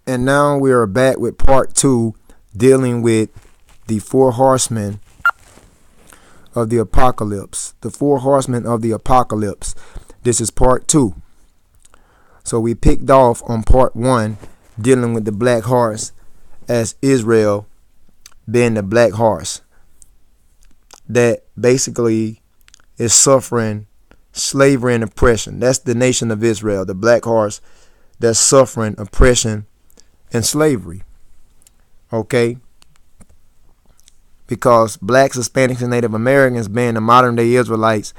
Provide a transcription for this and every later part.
And now we are back with part 2, dealing with the 4 horsemen of the apocalypse. The 4 horsemen of the apocalypse. This is part 2. So we picked off on part 1, dealing with the black horse, as Israel being the black horse that basically is suffering slavery and oppression. That's the nation of Israel, the black horse that's suffering oppression and slavery. Okay? Because blacks, Hispanics, and Native Americans, being the modern day Israelites,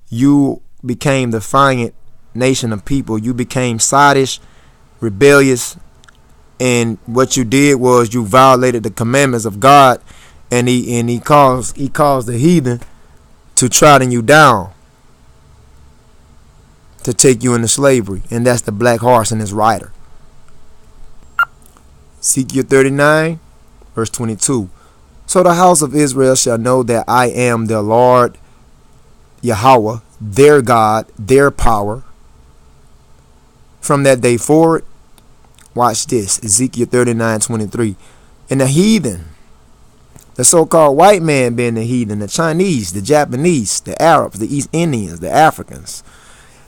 you became the defiant nation of people. You became sottish, rebellious, and what you did was you violated the commandments of God, and he caused the heathen to trodden you down, to take you into slavery. And that's the black horse and his rider. Ezekiel 39 verse 22. So the house of Israel shall know that I am the Lord Yahweh, their God, their power. From that day forward, watch this, Ezekiel 39:23. And the heathen, the so-called white man being the heathen, the Chinese, the Japanese, the Arabs, the East Indians, the Africans,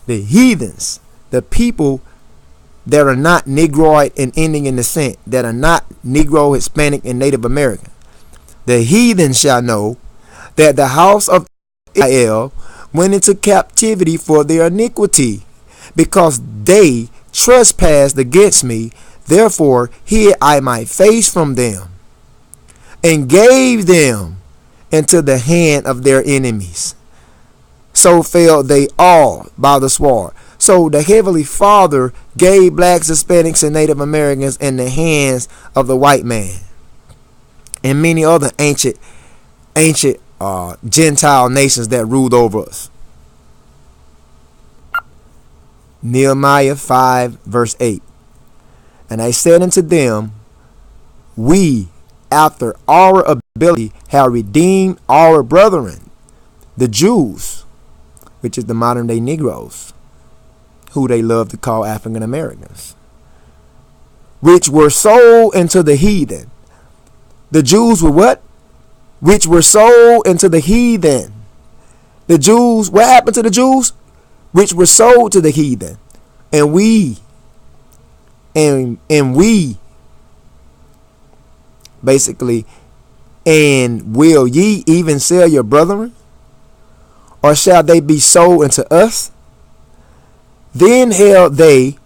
the heathens, the people that are not Negroid and Indian descent, that are not Negro, Hispanic, and Native American. The heathen shall know that the house of Israel went into captivity for their iniquity, because they trespassed against me. Therefore hid I my face from them, and gave them into the hand of their enemies. So fell they all by the sword. So the Heavenly Father gave blacks, Hispanics, and Native Americans in the hands of the white man and many other ancient Gentile nations that ruled over us. Nehemiah 5 verse 8. And I said unto them, we, after our ability, have redeemed our brethren, the Jews, which is the modern day Negroes, who they love to call African Americans, which were sold into the heathen. The Jews were what? Which were sold into the heathen. The Jews, what happened to the Jews? Which were sold to the heathen. And we basically, and will ye even sell your brethren? Or shall they be sold unto us? Then held they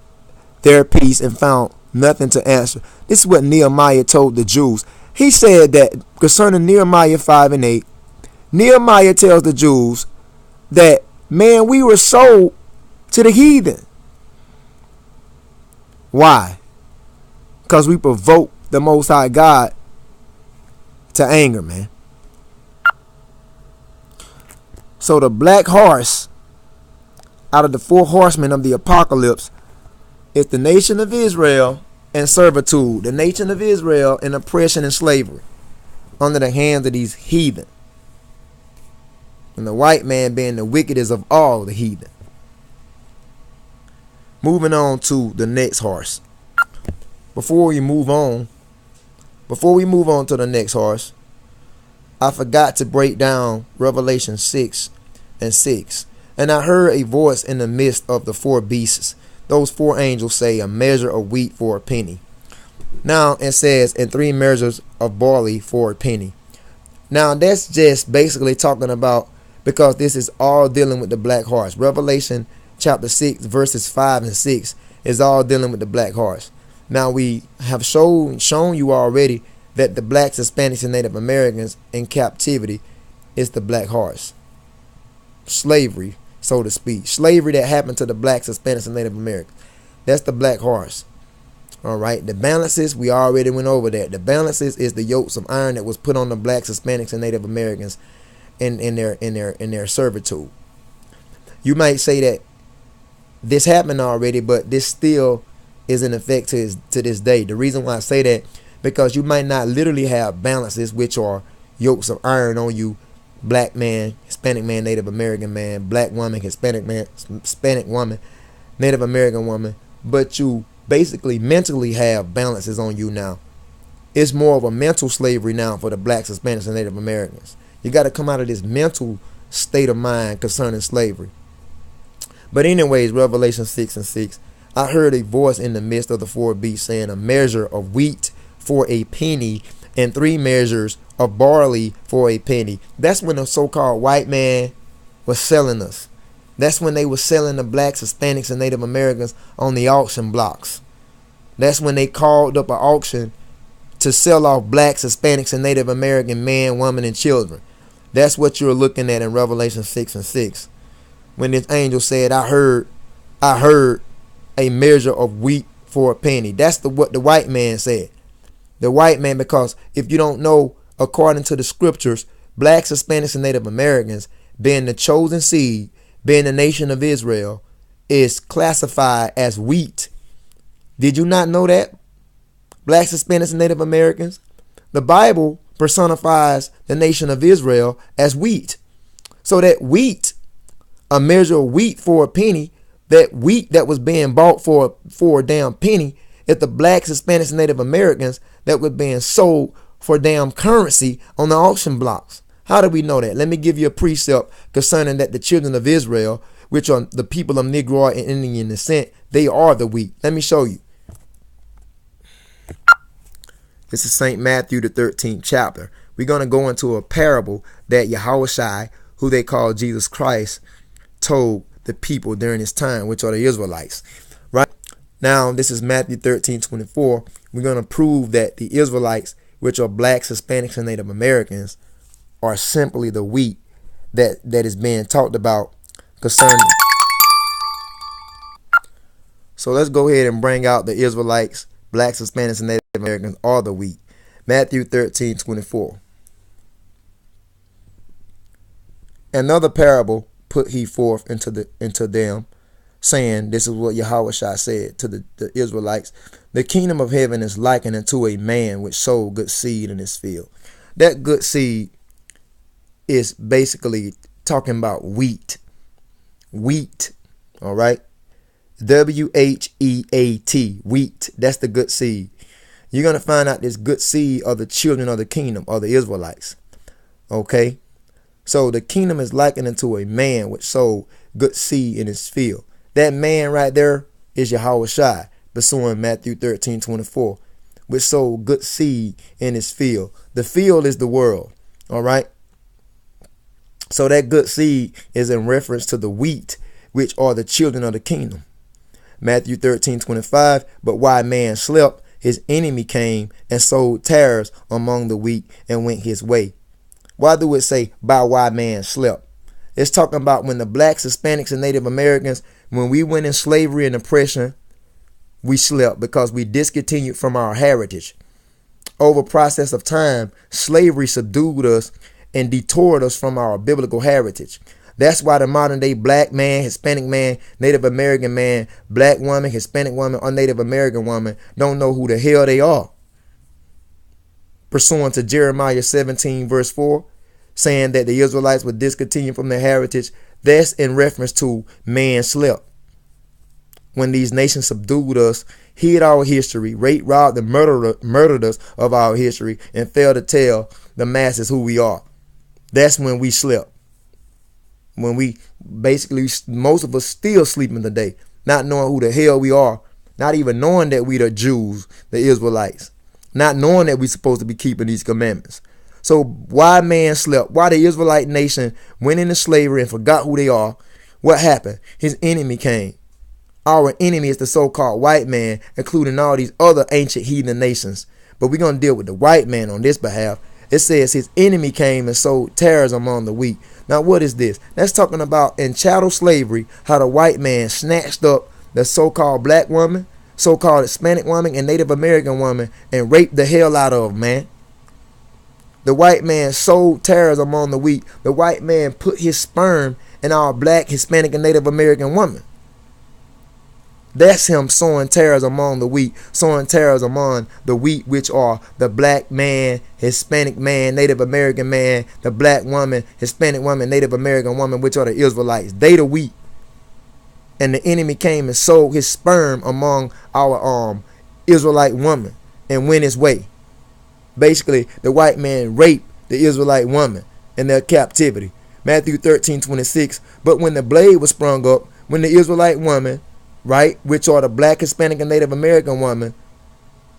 their peace and found nothing to answer. This is what Nehemiah told the Jews. He said that concerning Nehemiah 5 and 8, Nehemiah tells the Jews that, man, we were sold to the heathen. Why? Because we provoked the Most High God to anger, man. So the black horse out of the 4 horsemen of the apocalypse is the nation of Israel and servitude, the nation of Israel in oppression and slavery under the hands of these heathen, and the white man being the wickedest of all the heathen. Moving on to the next horse. Before we move on to the next horse, I forgot to break down Revelation 6 and 6. And I heard a voice in the midst of the 4 beasts. Those 4 angels say, a measure of wheat for a penny. Now it says, and 3 measures of barley for a penny. Now that's just basically talking about, because this is all dealing with the black horse. Revelation chapter 6 verses 5 and 6 is all dealing with the black horse. Now we have shown you already that the blacks, Hispanics, and Native Americans in captivity is the black horse. Slavery, so to speak. Slavery that happened to the blacks, Hispanics, and Native Americans. That's the black horse. All right. The balances, we already went over that. The balances is the yokes of iron that was put on the blacks, Hispanics, and Native Americans in their servitude. You might say that this happened already, but this still is in effect to this day. The reason why I say that, because you might not literally have balances, which are yokes of iron on you, black man, Hispanic man, Native American man, black woman, Hispanic man, Hispanic woman, Native American woman, but you basically mentally have balances on you now. It's more of a mental slavery now for the blacks, Hispanics, and Native Americans. You got to come out of this mental state of mind concerning slavery. But anyways, Revelation 6 and 6, I heard a voice in the midst of the four beasts saying, a measure of wheat for a penny and 3 measures of barley for a penny. That's when the so-called white man was selling us. That's when they were selling the blacks, Hispanics, and Native Americans on the auction blocks. That's when they called up an auction to sell off blacks, Hispanics, and Native American men, women, and children. That's what you're looking at in Revelation 6 and 6. When this angel said, I heard a measure of wheat for a penny. That's what the white man said. The white man, because if you don't know, according to the scriptures, blacks, Hispanics, and Native Americans, being the chosen seed, being the nation of Israel, is classified as wheat. Did you not know that? Blacks, Hispanics, and Native Americans. The Bible personifies the nation of Israel as wheat. So that wheat, a measure of wheat for a penny, that wheat that was being bought for a damn penny, if the blacks, Hispanics, and Native Americans that were being sold for damn currency on the auction blocks. How do we know that? Let me give you a precept concerning that the children of Israel, which are the people of Negroid and Indian descent, they are the wheat. Let me show you. This is St. Matthew, the 13th chapter. We're going to go into a parable that Yahushua, who they call Jesus Christ, told the people during his time, which are the Israelites. Right now, this is Matthew 13:24. We're going to prove that the Israelites, which are blacks, Hispanics, and Native Americans, are simply the wheat that is being talked about concerning. So let's go ahead and bring out the Israelites, blacks, Hispanics, and Native Americans are the wheat. Matthew 13:24. Another parable put he forth into them, saying, this is what Yahushua said to the Israelites, the kingdom of heaven is likened unto a man which sowed good seed in his field. That good seed is basically talking about wheat. Wheat, all right? WHEAT, wheat. That's the good seed. You're going to find out this good seed are the children of the kingdom, or the Israelites. Okay? So the kingdom is likened unto a man which sowed good seed in his field. That man right there is Yahushua, pursuing Matthew 13:24, which sowed good seed in his field. The field is the world. All right? So that good seed is in reference to the wheat, which are the children of the kingdom. Matthew 13:25, but while man slept, his enemy came and sowed tares among the wheat and went his way. Why do it say by while man slept? It's talking about when the blacks, Hispanics, and Native Americans, when we went in slavery and oppression, we slept because we discontinued from our heritage. Over process of time, slavery subdued us and detoured us from our biblical heritage. That's why the modern day black man, Hispanic man, Native American man, black woman, Hispanic woman, or Native American woman don't know who the hell they are. Pursuant to Jeremiah 17 verse 4, saying that the Israelites would discontinue from their heritage, that's in reference to man slept. When these nations subdued us, hid our history, raped, robbed, and murdered us of our history, and failed to tell the masses who we are. That's when we slept. When we basically, most of us still sleeping today, not knowing who the hell we are, not even knowing that we the Jews, the Israelites, not knowing that we supposed to be keeping these commandments. So why man slept? Why the Israelite nation went into slavery and forgot who they are? What happened? His enemy came. Our enemy is the so-called white man, including all these other ancient heathen nations. But we're going to deal with the white man on this behalf. It says his enemy came and sowed tares among the wheat. Now what is this? That's talking about in chattel slavery, how the white man snatched up the so-called black woman, so-called Hispanic woman, and Native American woman and raped the hell out of them, man. The white man sowed tares among the wheat. The white man put his sperm in our black, Hispanic, and Native American woman. That's him sowing tares among the wheat, sowing tares among the wheat, which are the black man, Hispanic man, Native American man, the black woman, Hispanic woman, Native American woman, which are the Israelites. They the wheat. and the enemy came and sowed his sperm among our Israelite woman and went his way. Basically, the white man raped the Israelite woman in their captivity. Matthew 13:26. But when the blade was sprung up, when the Israelite woman, right, which are the black, Hispanic, and Native American woman,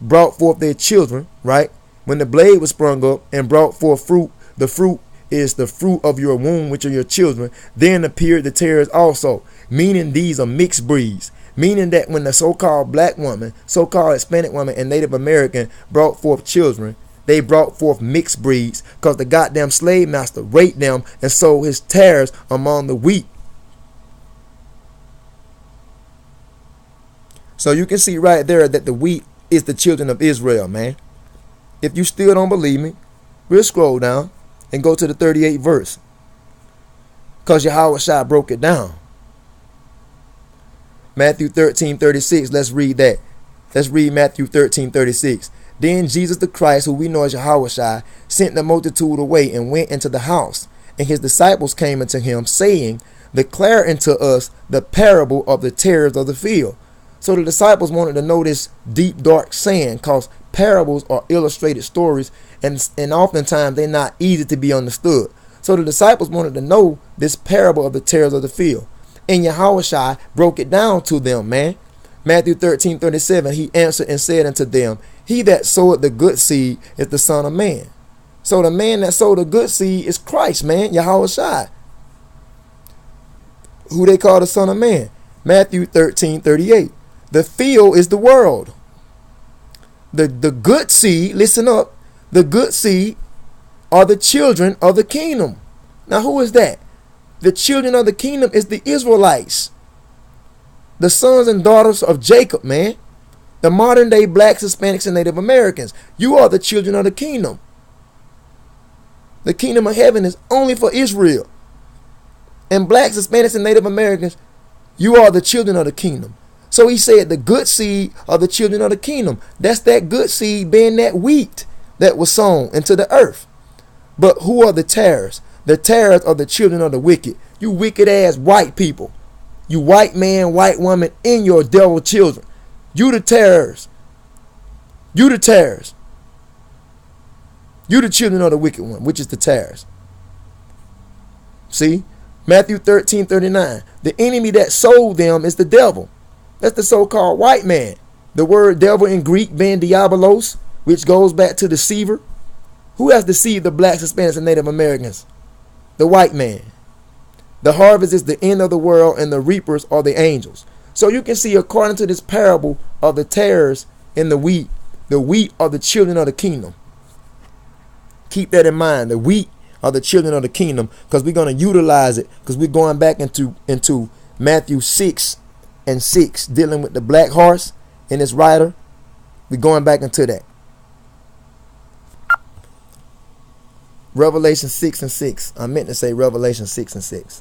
brought forth their children, right? When the blade was sprung up and brought forth fruit, the fruit is the fruit of your womb, which are your children, then appeared the tares also, meaning these are mixed breeds. Meaning that when the so-called black woman, so-called Hispanic woman, and Native American brought forth children, they brought forth mixed breeds because the goddamn slave master raped them and sowed his tares among the wheat. So you can see right there that the wheat is the children of Israel, man. If you still don't believe me, we'll scroll down and go to the 38th verse. Because Yahweh broke it down. Matthew 13:36. Let's read that. Let's read Matthew 13:36. Then Jesus the Christ, who we know as Yahweh, sent the multitude away and went into the house. And his disciples came unto him, saying, Declare unto us the parable of the tares of the field. So the disciples wanted to know this deep, dark saying, because parables are illustrated stories, and oftentimes they're not easy to be understood. So the disciples wanted to know this parable of the tares of the field. And Yahweh broke it down to them, man. Matthew 13:37, he answered and said unto them, He that soweth the good seed is the Son of Man. So the man that sowed the good seed is Christ, man, Yahweh, who they call the Son of Man. Matthew 13:38, the field is the world. The good seed, listen up, the good seed are the children of the kingdom. Now who is that? The children of the kingdom is the Israelites, the sons and daughters of Jacob, man. The modern day blacks, Hispanics, and Native Americans. You are the children of the kingdom. The kingdom of heaven is only for Israel. And blacks, Hispanics, and Native Americans, you are the children of the kingdom. So he said the good seed are the children of the kingdom. That's that good seed being that wheat that was sown into the earth. But who are the tares? The tares are the children of the wicked. You wicked ass white people. You white man, white woman, and your devil children. You the tares. You the tares. You the children of the wicked one, which is the tares. See? Matthew 13:39. The enemy that sold them is the devil. That's the so-called white man. The word devil in Greek being diabolos, which goes back to deceiver. Who has deceived the blacks, Hispanics, and Native Americans? The white man. The harvest is the end of the world, and the reapers are the angels. So you can see, according to this parable of the tares in the wheat are the children of the kingdom. Keep that in mind. The wheat are the children of the kingdom, because we're going to utilize it, because we're going back into Matthew 6:6, dealing with the black horse and its rider. We're going back into that. Revelation 6:6. I meant to say Revelation 6:6.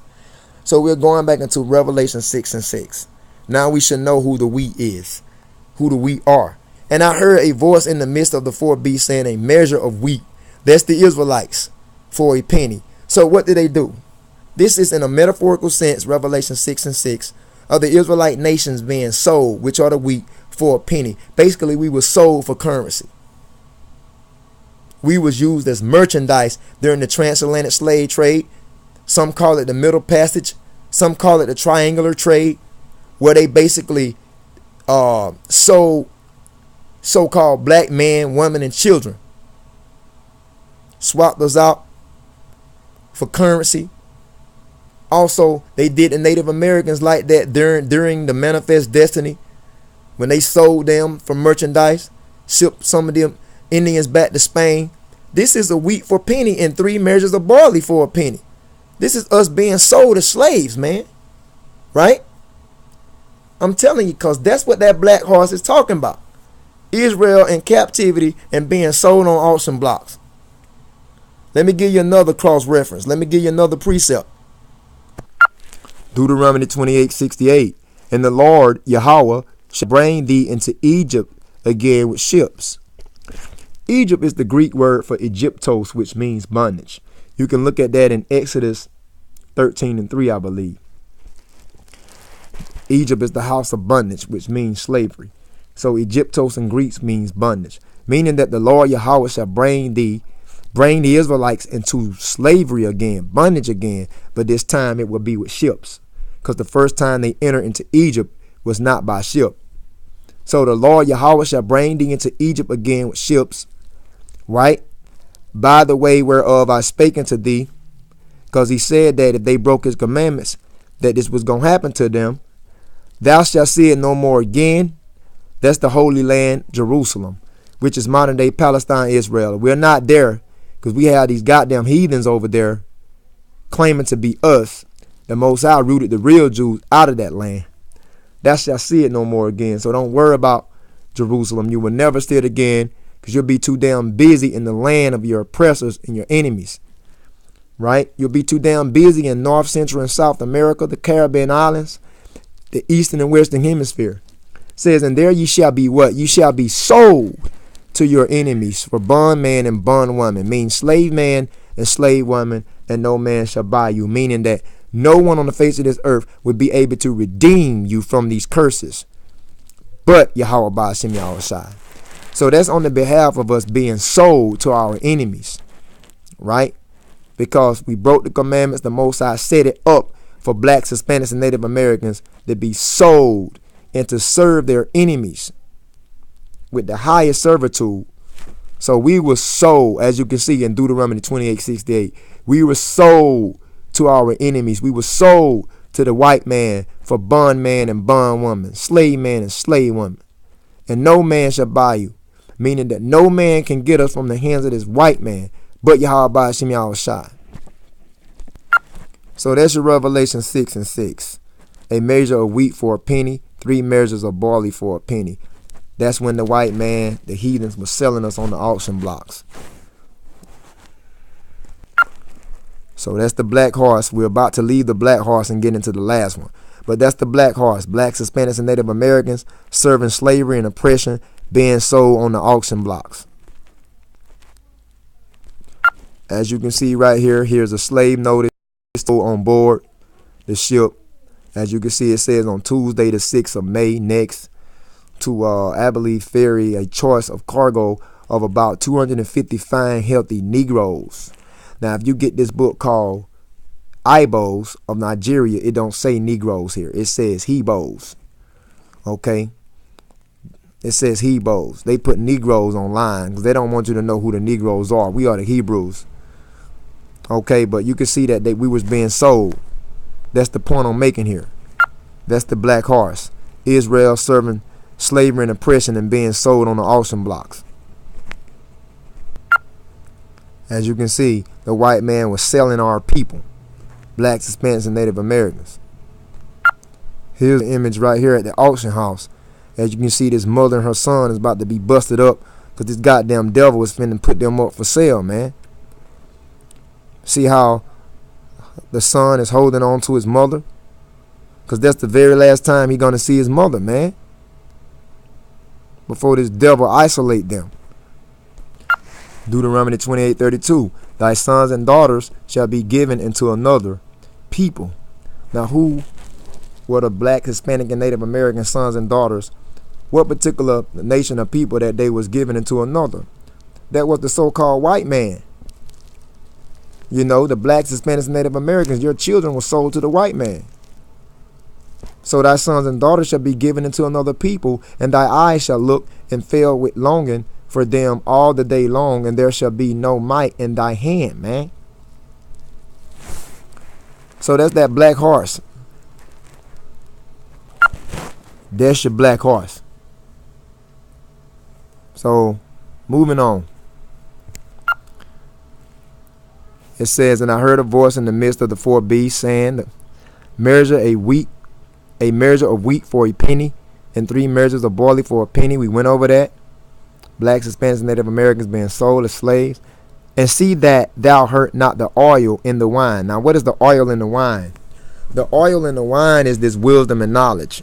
So we're going back into Revelation 6:6. Now we should know who the wheat is, who the wheat are. And I heard a voice in the midst of the four beasts saying, a measure of wheat. That's the Israelites, for a penny. So what did they do? This is in a metaphorical sense, Revelation 6:6, of the Israelite nations being sold, which are the wheat, for a penny. Basically, we were sold for currency. We was used as merchandise during the transatlantic slave trade. Some call it the Middle Passage. Some call it the triangular trade, where they basically sold so-called black men, women, and children. Swapped those out for currency. Also, they did the Native Americans like that during the Manifest Destiny, when they sold them for merchandise, shipped some of them Indians back to Spain. This is a wheat for a penny and 3 measures of barley for a penny. This is us being sold as slaves, man. Right? I'm telling you, because that's what that black horse is talking about. Israel in captivity and being sold on auction blocks. Let me give you another cross reference. Let me give you another precept. Deuteronomy 28:68. And the Lord Yahweh shall bring thee into Egypt again with ships. Egypt is the Greek word for Egyptos, which means bondage. You can look at that in Exodus 13:3, I believe. Egypt is the house of bondage, which means slavery. So Egyptos in Greek means bondage, meaning that the Lord Yahweh shall bring the Israelites into slavery again, bondage again, but this time it will be with ships, because the first time they entered into Egypt was not by ship. So the Lord Yahweh shall bring thee into Egypt again with ships, right? By the way whereof I spake unto thee, because he said that if they broke his commandments, that this was going to happen to them. Thou shalt see it no more again. That's the Holy Land, Jerusalem, which is modern day Palestine, Israel. We're not there because we have these goddamn heathens over there claiming to be us. The Most High rooted the real Jews out of that land. Thou shalt see it no more again. So don't worry about Jerusalem. You will never see it again because you'll be too damn busy in the land of your oppressors and your enemies. Right? You'll be too damn busy in North, Central, and South America, the Caribbean islands, the Eastern and Western Hemisphere. It says, and there ye shall be what? You shall be sold to your enemies for bondman and bondwoman, means slave man and slave woman, and no man shall buy you, meaning that no one on the face of this earth would be able to redeem you from these curses but Yahweh Ba'ashem Yahushai. So that's on the behalf of us being sold to our enemies, right? Because we broke the commandments. The Most High set it up for blacks, Hispanics, and Native Americans to be sold and to serve their enemies with the highest servitude. So we were sold, as you can see in Deuteronomy 28:68. We were sold to our enemies. We were sold to the white man for bondman and bondwoman, slave man and slave woman. And no man shall buy you, meaning that no man can get us from the hands of this white man but Yahweh Ba'ashem Yahushai. So that's your Revelation 6:6. A measure of wheat for a penny, 3 measures of barley for a penny. That's when the white man, the heathens, was selling us on the auction blocks. So that's the black horse. We're about to leave the black horse and get into the last one. But that's the black horse. Blacks, Hispanics, and Native Americans serving slavery and oppression, being sold on the auction blocks. As you can see right here, here's a slave notice on board the ship. As you can see, it says on Tuesday the 6th of May next to, I believe, ferry a choice of cargo of about 250 fine, healthy Negroes. Now, if you get this book called Ibos of Nigeria, it don't say Negroes here. It says Hebos. Okay? It says Hebos. They put Negroes online because they don't want you to know who the Negroes are. We are the Hebrews. Okay, but you can see that we was being sold. That's the point I'm making here. That's the black horse. Israel serving slavery and oppression and being sold on the auction blocks. As you can see, the white man was selling our people, blacks, Hispanics, and Native Americans. Here's the image right here at the auction house. As you can see, this mother and her son is about to be busted up because this goddamn devil is finna put them up for sale, man. See how the son is holding on to his mother? Because that's the very last time he's going to see his mother, man. Before this devil isolate them. Deuteronomy 28:32. Thy sons and daughters shall be given into another people. Now who were the black, Hispanic, and Native American sons and daughters? What particular nation of people that they was given into another? That was the so-called white man. You know, the blacks, Hispanics, and Native Americans, your children were sold to the white man. So thy sons and daughters shall be given into another people, and thy eyes shall look and fail with longing for them all the day long, and there shall be no might in thy hand, man. So that's that black horse. That's your black horse. So, moving on. It says, and I heard a voice in the midst of the 4 beasts saying, measure a measure of wheat for a penny, and 3 measures of barley for a penny. We went over that. Blacks, Hispanics, and Native Americans being sold as slaves. And see that thou hurt not the oil in the wine. Now, what is the oil in the wine? The oil in the wine is this wisdom and knowledge.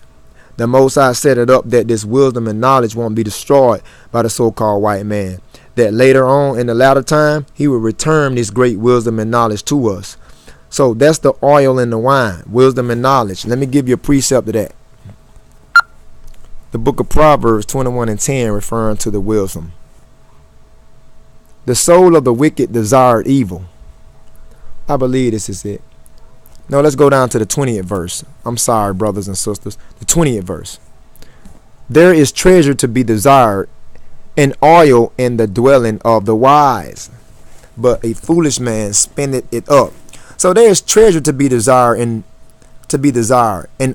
The Most High set it up that this wisdom and knowledge won't be destroyed by the so-called white man. That later on in the latter time, he will return this great wisdom and knowledge to us. So that's the oil in the wine, wisdom and knowledge. Let me give you a precept of that. the book of Proverbs 21:10, referring to the wisdom. The soul of the wicked desired evil. I believe this is it. No, let's go down to the 20th verse. I'm sorry, brothers and sisters. The 20th verse. There is treasure to be desired, and oil in the dwelling of the wise, but a foolish man spendeth it up. So there is treasure to be desired, and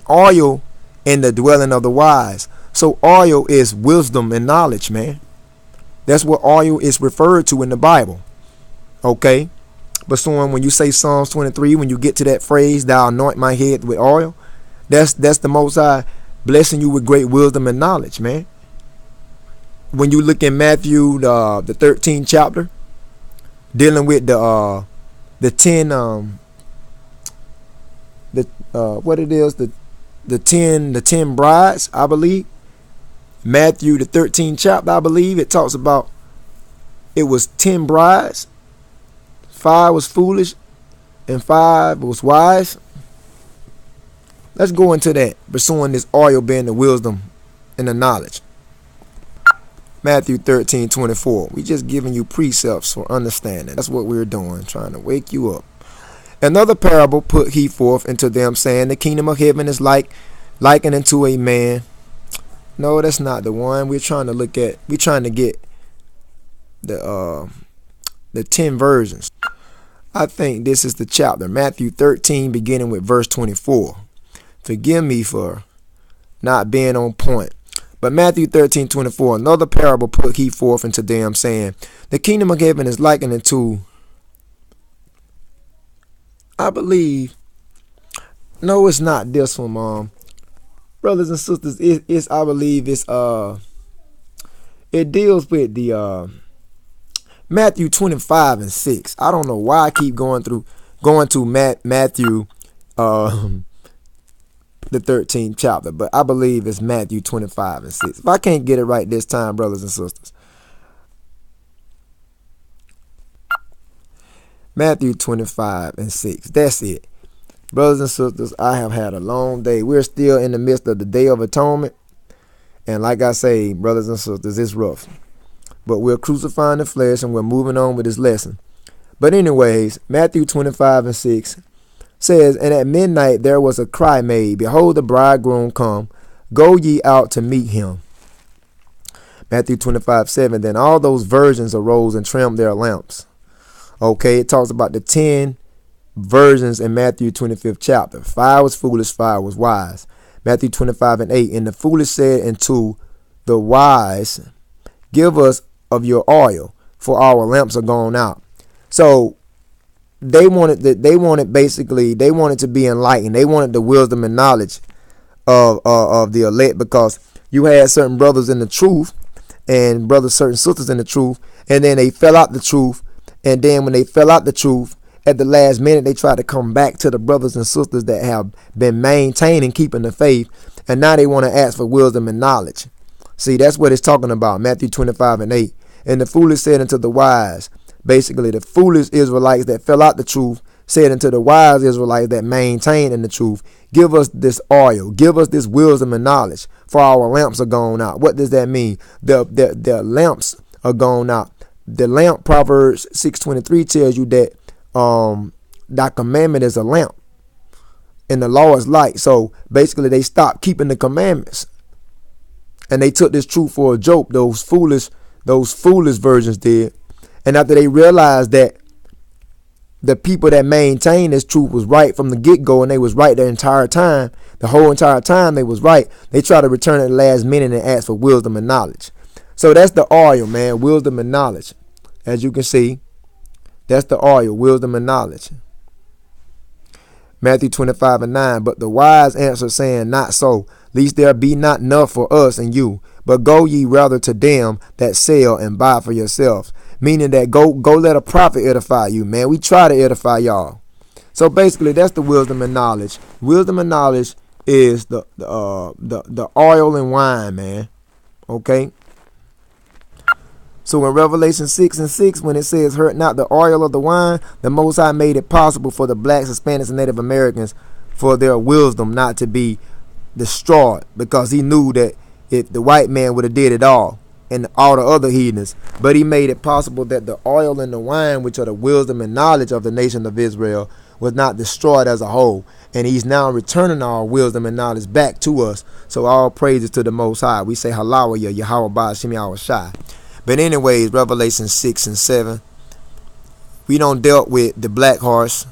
oil in the dwelling of the wise. So oil is wisdom and knowledge, man. That's what oil is referred to in the Bible. Okay? But so when you say Psalms 23, when you get to that phrase, thou anoint my head with oil, that's the Most High blessing you with great wisdom and knowledge, man. When you look in Matthew, the 13th chapter, dealing with the 10 the 10 brides, I believe. Matthew the 13th chapter, I believe it talks about it was 10 brides. 5 was foolish and 5 was wise. Let's go into that, pursuing this oil being the wisdom and the knowledge. Matthew 13:24. We just giving you precepts for understanding. That's what we're doing, trying to wake you up. Another parable put he forth into them, saying, the kingdom of heaven is likened unto a man. No, that's not the one we're trying to look at. We're trying to get the 10 versions. I think this is the chapter, Matthew 13, beginning with verse 24. Forgive me for not being on point. But Matthew 13:24, another parable put he forth into them, saying, the kingdom of heaven is likened unto, I believe, no, it's not this one, Mom. Brothers and sisters, it's I believe it's it deals with the Matthew 25:6. I don't know why I keep going to Matthew the 13th chapter, but I believe it's Matthew 25:6. If I can't get it right this time, brothers and sisters, Matthew 25:6. That's it. Brothers and sisters, I have had a long day. We're still in the midst of the Day of Atonement. And like I say, brothers and sisters, it's rough. But we're crucifying the flesh and we're moving on with this lesson. But anyways, Matthew 25:6 says, and at midnight there was a cry made, behold, the bridegroom come, go ye out to meet him. Matthew 25:7, then all those virgins arose and trimmed their lamps. Okay, it talks about the 10 virgins in Matthew 25th chapter. 5 was foolish, 5 was wise. Matthew 25:8, and the foolish said unto the wise, give us of your oil, for our lamps are gone out. So they wanted to be enlightened. They wanted the wisdom and knowledge of the elect, because you had certain brothers in the truth and certain sisters in the truth, and then they fell out the truth. And then when they fell out the truth, at the last minute, they tried to come back to the brothers and sisters that have been maintaining, keeping the faith. And now they want to ask for wisdom and knowledge. See, that's what it's talking about. Matthew 25:8. And the foolish said unto the wise, basically the foolish Israelites that fell out the truth said unto the wise Israelites that maintained in the truth, give us this oil, give us this wisdom and knowledge, for our lamps are gone out. What does that mean? The lamps are gone out. The lamp, Proverbs 6:23 tells you that thy commandment is a lamp and the law is light. So basically they stopped keeping the commandments and they took this truth for a joke. Those foolish virgins did. And after they realized that the people that maintained this truth was right from the get-go, and they was right the entire time, the whole entire time they was right, they tried to return at the last minute and ask for wisdom and knowledge. So that's the oil, man, wisdom and knowledge. As you can see, that's the oil, wisdom and knowledge. Matthew 25:9, but the wise answered, saying, not so, lest there be not enough for us and you, but go ye rather to them that sell and buy for yourselves. Meaning that go let a prophet edify you, man. We try to edify y'all. So basically, that's the wisdom and knowledge. Wisdom and knowledge is the oil and wine, man. Okay. So in Revelation 6:6, when it says, hurt not the oil of the wine, the Most High made it possible for the blacks, Hispanics, and Native Americans for their wisdom not to be destroyed, because he knew that if the white man would have did it all, and all the other heathens. But he made it possible that the oil and the wine, which are the wisdom and knowledge of the nation of Israel, was not destroyed as a whole. And he's now returning our wisdom and knowledge back to us. So all praises to the Most High. We say Hallelujah, Yahweh Ba'ashim Yahweh Shai. But anyways, Revelation 6 and 7. We don't dealt with the black horse.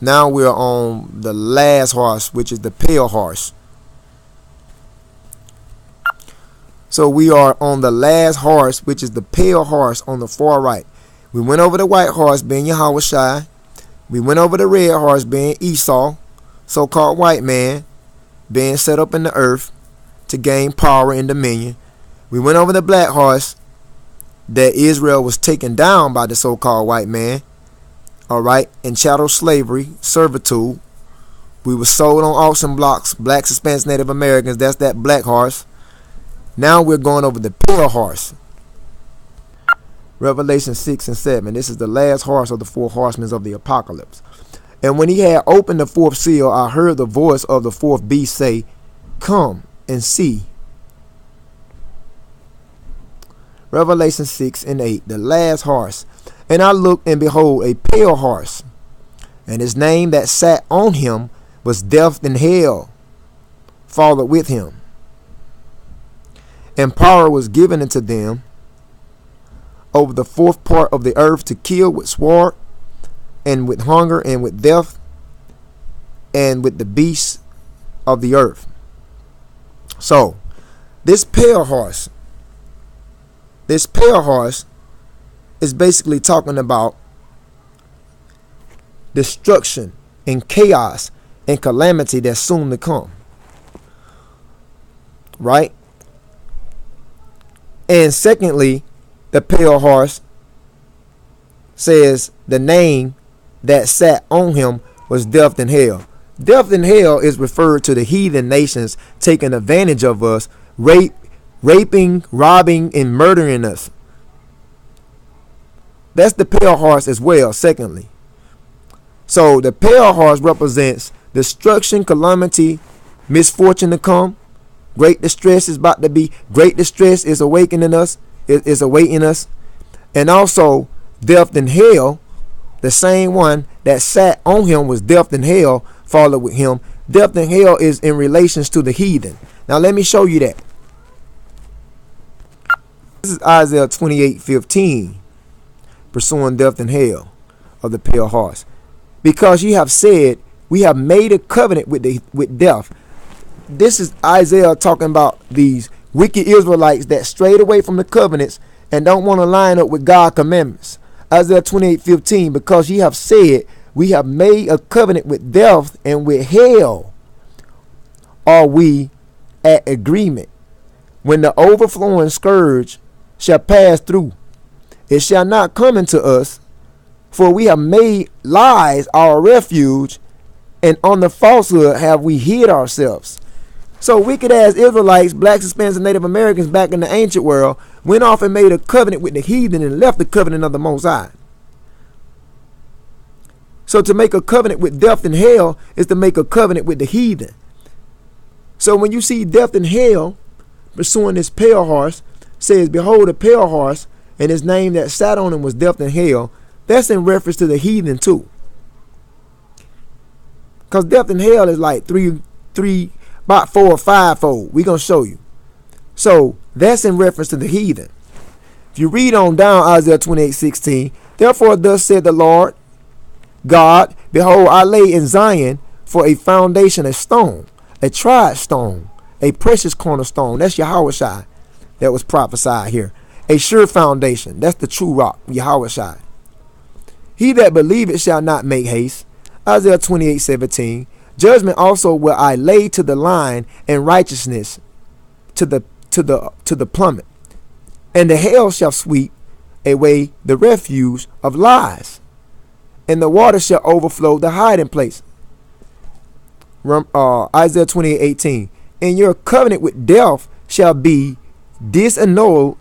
Now we're on the last horse, which is the pale horse. So we are on the last horse, which is the pale horse on the far right. We went over the white horse, being Yahweh Shai. We went over the red horse, being Esau, so-called white man, being set up in the earth to gain power and dominion. We went over the black horse, that Israel was taken down by the so-called white man, all right, in chattel slavery, servitude. We were sold on auction blocks, blacks, Hispanics, Native Americans. That's that black horse. Now we're going over the pale horse. Revelation 6 and 7. This is the last horse of the four horsemen of the apocalypse. And when he had opened the fourth seal, I heard the voice of the fourth beast say, "Come and see." Revelation 6 and 8. The last horse. And I looked, and behold, a pale horse. And his name that sat on him was Death, and hell followed with him. And power was given unto them over the fourth part of the earth to kill with sword, and with hunger, and with death, and with the beasts of the earth. So, this pale horse is basically talking about destruction and chaos and calamity that's soon to come. Right? And secondly, the pale horse says the name that sat on him was Death and Hell. Death and hell is referred to the heathen nations taking advantage of us, raping, robbing, and murdering us. That's the pale horse as well, secondly. So the pale horse represents destruction, calamity, misfortune to come. Great distress is about to be. Great distress is awakening us. Is awaiting us. And also death and hell, the same one that sat on him was death and hell followed with him. Death and hell is in relations to the heathen. Now let me show you that. This is Isaiah 28:15, pursuing death and hell of the pale horse. Because ye have said, we have made a covenant with death. This is Isaiah talking about these wicked Israelites that strayed away from the covenants and don't want to line up with God's commandments. Isaiah 28:15, because ye have said, we have made a covenant with death, and with hell are we at agreement. When the overflowing scourge shall pass through, it shall not come into us, for we have made lies our refuge, and on the falsehood have we hid ourselves. So wicked ass Israelites, blacks, Hispanics, and Native Americans back in the ancient world went off and made a covenant with the heathen and left the covenant of the Most High. So to make a covenant with death and hell is to make a covenant with the heathen. So when you see death and hell pursuing this pale horse, says, behold, a pale horse, and his name that sat on him was death and hell, that's in reference to the heathen too. Because death and hell is like about 4 or 5-fold. We're going to show you. So that's in reference to the heathen. If you read on down Isaiah 28:16, therefore thus said the Lord God, behold, I lay in Zion for a foundation, a stone, a tried stone, a precious cornerstone. That's Yahweh Shai that was prophesied here. A sure foundation. That's the true rock, Yahweh Shai. He that believeth shall not make haste. Isaiah 28:17. Judgment also will I lay to the line, and righteousness to the plummet. And the hell shall sweep away the refuge of lies, and the water shall overflow the hiding place. Isaiah 28:18. And your covenant with death shall be disannulled,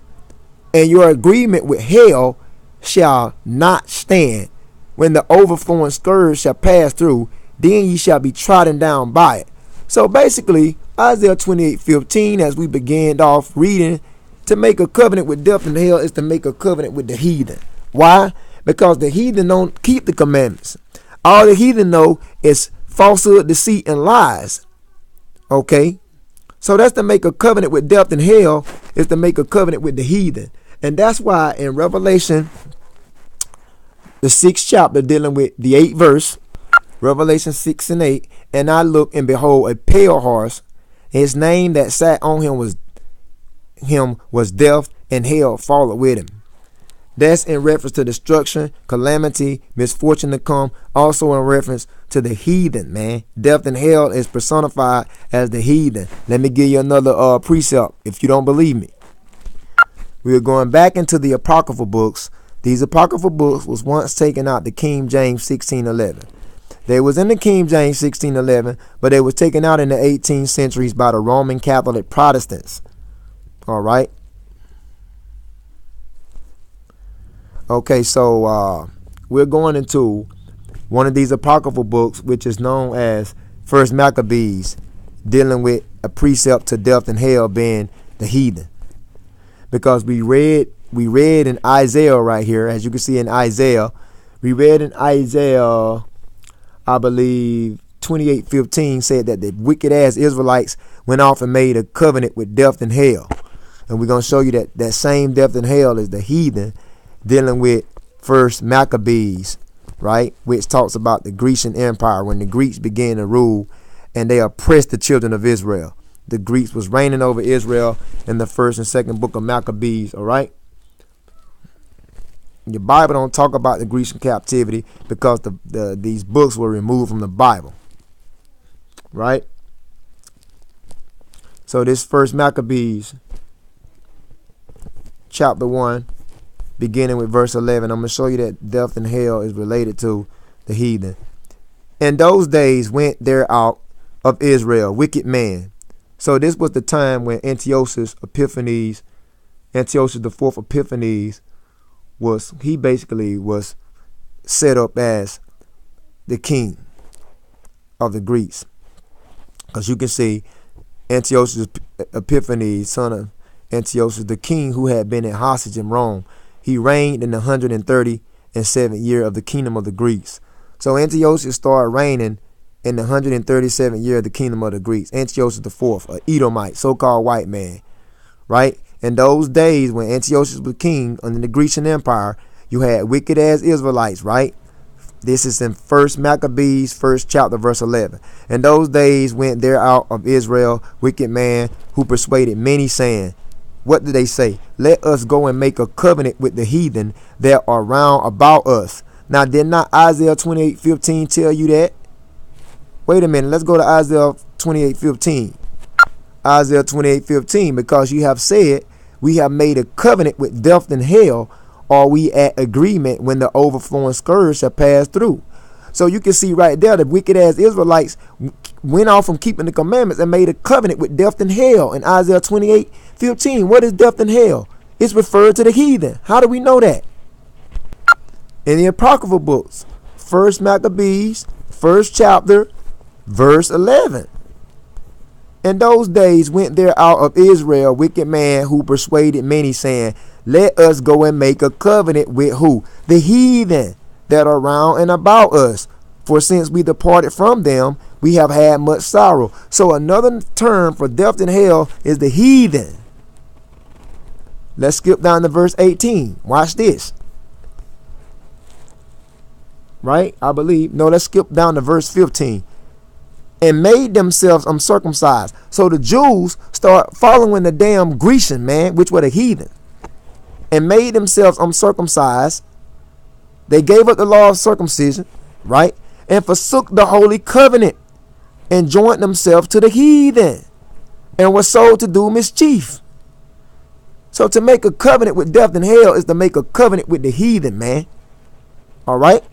and your agreement with hell shall not stand. When the overflowing scourge shall pass through, then ye shall be trodden down by it. So basically, Isaiah 28:15, as we began off reading, to make a covenant with death and hell is to make a covenant with the heathen. Why? Because the heathen don't keep the commandments. All the heathen know is falsehood, deceit, and lies. Okay? So that's to make a covenant with death and hell is to make a covenant with the heathen. And that's why in Revelation, the 6th chapter, dealing with the 8th verse, Revelation 6 and 8, and I looked, and behold, a pale horse. His name that sat on him was death, and hell followed with him. That's in reference to destruction, calamity, misfortune to come. Also in reference to the heathen, man. Death and hell is personified as the heathen. Let me give you another precept if you don't believe me. We are going back into the apocryphal books. These apocryphal books was once taken out the King James 1611. They was in the King James 1611, but they was taken out in the 18th centuries by the Roman Catholic Protestants. All right. Okay, so we're going into one of these apocryphal books, which is known as First Maccabees, dealing with a precept to death and hell being the heathen. Because we read in Isaiah right here, as you can see in Isaiah, we read in Isaiah, I believe 28:15, said that the wicked ass Israelites went off and made a covenant with death and hell. And we're going to show you that that same death and hell is the heathen, dealing with First Maccabees, right, which talks about the Grecian Empire when the Greeks began to rule and they oppressed the children of Israel. The Greeks was reigning over Israel in the 1st and 2nd book of Maccabees. All right. Your Bible don't talk about the Grecian captivity because these books were removed from the Bible. Right. So this First Maccabees, chapter 1, beginning with verse 11, I'm going to show you that death and hell is related to the heathen. In those days went there out of Israel wicked men. So this was the time when Antiochus the 4th Epiphanes, he basically was set up as the king of the Greeks. Because you can see Antiochus Epiphanes, son of Antiochus, the king who had been in hostage in Rome. He reigned in the 137th year of the kingdom of the Greeks. So Antiochus started reigning in the 137th year of the kingdom of the Greeks. Antiochus the 4th, an Edomite, so-called white man, right? In those days when Antiochus was king under the Grecian Empire, you had wicked ass Israelites, right? This is in 1 Maccabees, 1st chapter, verse 11. In those days went there out of Israel wicked man who persuaded many, saying, what did they say? Let us go and make a covenant with the heathen that are round about us. Now, did not Isaiah 28:15 tell you that? Wait a minute. Let's go to Isaiah 28:15. Isaiah 28:15, because you have said, we have made a covenant with death and hell, are we at agreement when the overflowing scourge shall pass through. So you can see right there, the wicked ass Israelites went off from keeping the commandments and made a covenant with death and hell in Isaiah 28:15. What is death and hell? It's referred to the heathen. How do we know that? In the apocryphal books, 1 Maccabees, 1st chapter, verse 11. In those days went there out of Israel wicked man who persuaded many, saying, let us go and make a covenant with who? The heathen that are round and about us. For since we departed from them, we have had much sorrow. So another term for death and hell is the heathen. Let's skip down to verse 18. Watch this. Right? I believe. No, let's skip down to verse 15. And made themselves uncircumcised. So the Jews start following the damn Grecian, man, which were the heathen. And made themselves uncircumcised. They gave up the law of circumcision, right? And forsook the holy covenant and joined themselves to the heathen and were sold to do mischief. So to make a covenant with death and hell is to make a covenant with the heathen, man. All right.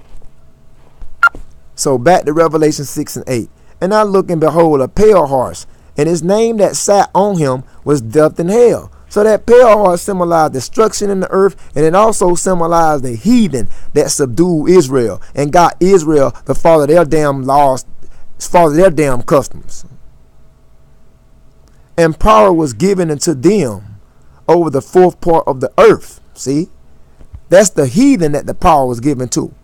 So back to Revelation 6 and 8. And I looked, and behold, a pale horse, and his name that sat on him was death and hell. So that pale horse symbolized destruction in the earth, and it also symbolized the heathen that subdued Israel and got Israel to follow their damn laws, follow their damn customs. And power was given unto them over the fourth part of the earth. See? That's the heathen that the power was given to.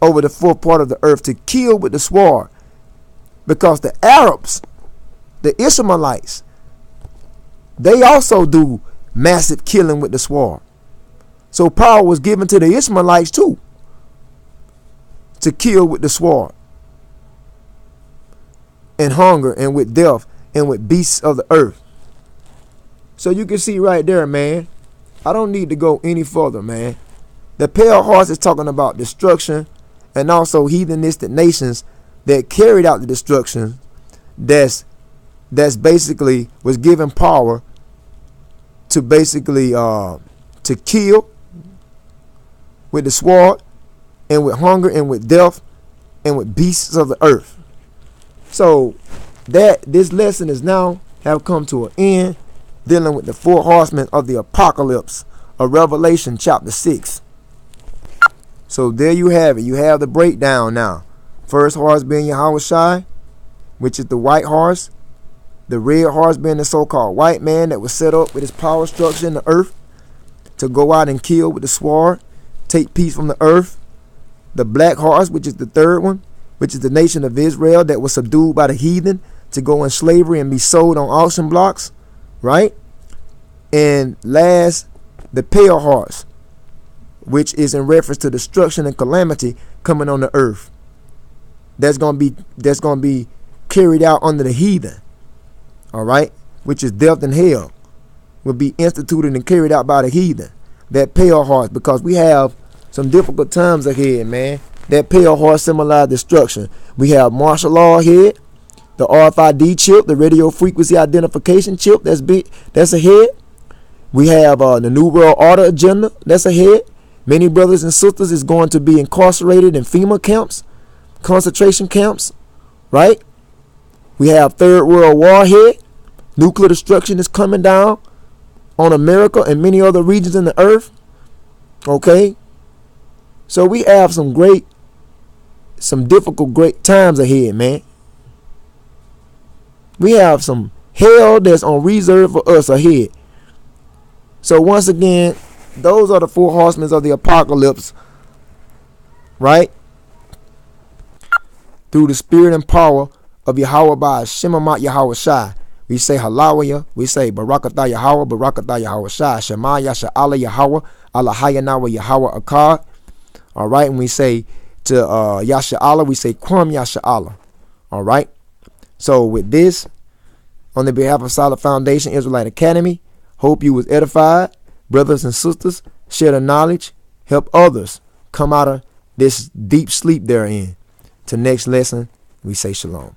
Over the fourth part of the earth to kill with the sword. Because the Arabs, the Israelites, they also do massive killing with the sword. So power was given to the Ishmaelites too, to kill with the sword, and hunger, and with death, and with beasts of the earth. So you can see right there, man. I don't need to go any further, man. The pale horse is talking about destruction, and also heathenistic nations that carried out the destruction. That's basically was given power to basically to kill with the sword, and with hunger, and with death, and with beasts of the earth. So that this lesson is now have come to an end, dealing with the four horsemen of the apocalypse of Revelation chapter 6. So there you have it. You have the breakdown now. First horse being Yahushua, which is the white horse. The red horse being the so-called white man that was set up with his power structure in the earth to go out and kill with the sword, take peace from the earth. The black horse, which is the third one, which is the nation of Israel that was subdued by the heathen to go in slavery and be sold on auction blocks, right? And last, the pale horse, which is in reference to destruction and calamity coming on the earth. That's gonna be carried out under the heathen, all right, which is death and hell, will be instituted and carried out by the heathen. That pale horse, because we have some difficult times ahead, man. That pale horse symbolizes destruction. We have martial law ahead, the RFID chip, the radio frequency identification chip that's ahead. We have the New World Order agenda that's ahead. Many brothers and sisters is going to be incarcerated in FEMA camps, concentration camps, right? We have Third World War ahead. Nuclear destruction is coming down on America and many other regions in the earth. Okay? So we have some difficult, great times ahead, man. We have some hell that's on reserve for us ahead. So once again, those are the four horsemen of the apocalypse, right? Through the spirit and power of Yahweh by Shemamat Yahweh Shai. We say Halawah, we say Barakatah Yahweh, Barakatah Yahweh Shai, Shema Yasha Allah Yahweh, Allah Hayanawa Yahweh Akkad. All right, and we say to Yasha Allah, we say Kwam Yasha Allah. All right. So with this, on the behalf of Solid Foundation Israelite Academy, hope you was edified. Brothers and sisters, share the knowledge, help others come out of this deep sleep they're in. To next lesson, we say shalom.